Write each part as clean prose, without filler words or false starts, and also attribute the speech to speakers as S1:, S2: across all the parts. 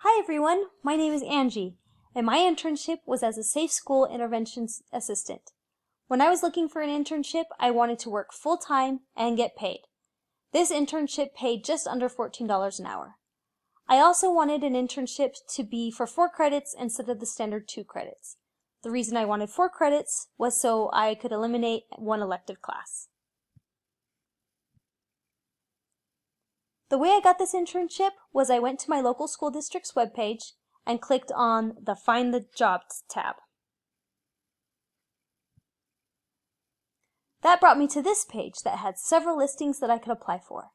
S1: Hi everyone, my name is Angie, and my internship was as a Safe School Intervention Assistant. When I was looking for an internship, I wanted to work full-time and get paid. This internship paid just under $14 an hour. I also wanted an internship to be for 4 credits instead of the standard 2 credits. The reason I wanted 4 credits was so I could eliminate one elective class. The way I got this internship was I went to my local school district's webpage and clicked on the Find the Jobs tab. That brought me to this page that had several listings that I could apply for.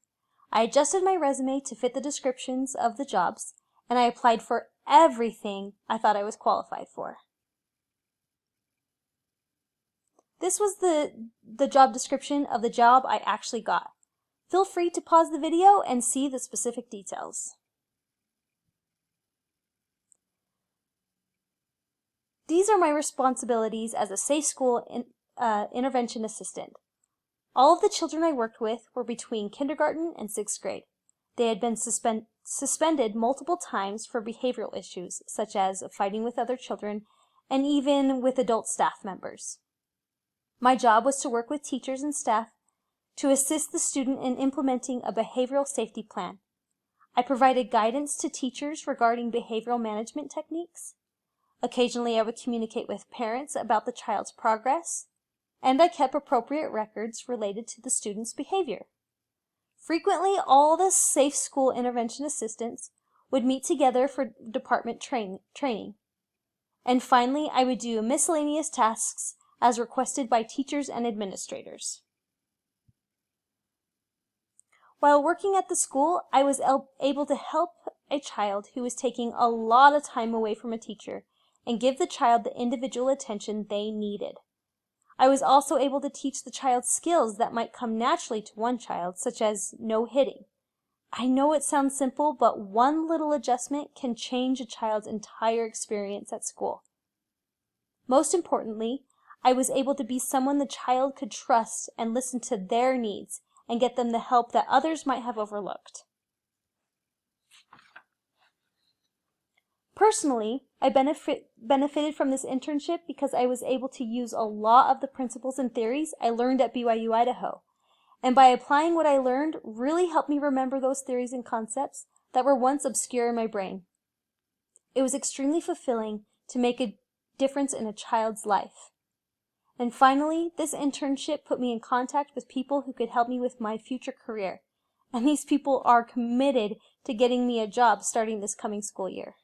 S1: I adjusted my resume to fit the descriptions of the jobs, and I applied for everything I thought I was qualified for. This was the job description of the job I actually got. Feel free to pause the video and see the specific details. These are my responsibilities as a Safe School Intervention Assistant. All of the children I worked with were between kindergarten and 6th grade. They had been suspended multiple times for behavioral issues, such as fighting with other children and even with adult staff members. My job was to work with teachers and staff to assist the student in implementing a behavioral safety plan. I provided guidance to teachers regarding behavioral management techniques. Occasionally, I would communicate with parents about the child's progress, and I kept appropriate records related to the student's behavior. Frequently, all the Safe School Intervention Assistants would meet together for department training. And finally, I would do miscellaneous tasks as requested by teachers and administrators. While working at the school, I was able to help a child who was taking a lot of time away from a teacher and give the child the individual attention they needed. I was also able to teach the child skills that might come naturally to one child, such as no hitting. I know it sounds simple, but one little adjustment can change a child's entire experience at school. Most importantly, I was able to be someone the child could trust and listen to their needs and get them the help that others might have overlooked. Personally, I benefited from this internship because I was able to use a lot of the principles and theories I learned at BYU Idaho, and by applying what I learned really helped me remember those theories and concepts that were once obscure in my brain. It was extremely fulfilling to make a difference in a child's life. And finally, this internship put me in contact with people who could help me with my future career, and these people are committed to getting me a job starting this coming school year.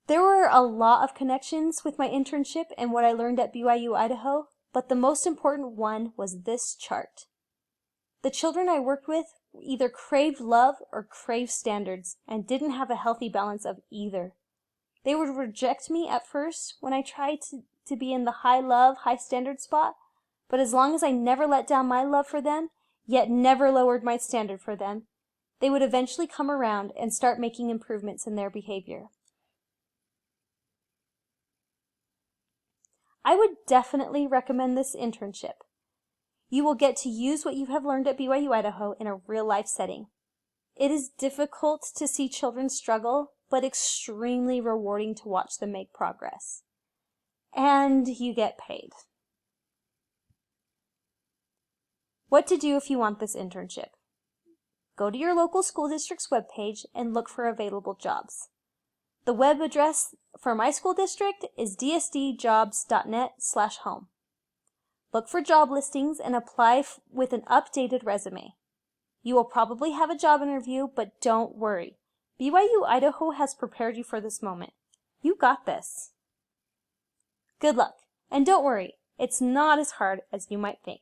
S1: There were a lot of connections with my internship and what I learned at BYU Idaho, but the most important one was this chart. The children I worked with either craved love or craved standards and didn't have a healthy balance of either. They would reject me at first when I tried to be in the high love, high standard spot, but as long as I never let down my love for them, yet never lowered my standard for them, they would eventually come around and start making improvements in their behavior. I would definitely recommend this internship. You will get to use what you have learned at BYU Idaho in a real-life setting. It is difficult to see children struggle, but extremely rewarding to watch them make progress. And you get paid. What to do if you want this internship? Go to your local school district's webpage and look for available jobs. The web address for my school district is dsdjobs.net/home. Look for job listings and apply with an updated resume. You will probably have a job interview, but don't worry. BYU Idaho has prepared you for this moment. You got this. Good luck, and don't worry, it's not as hard as you might think.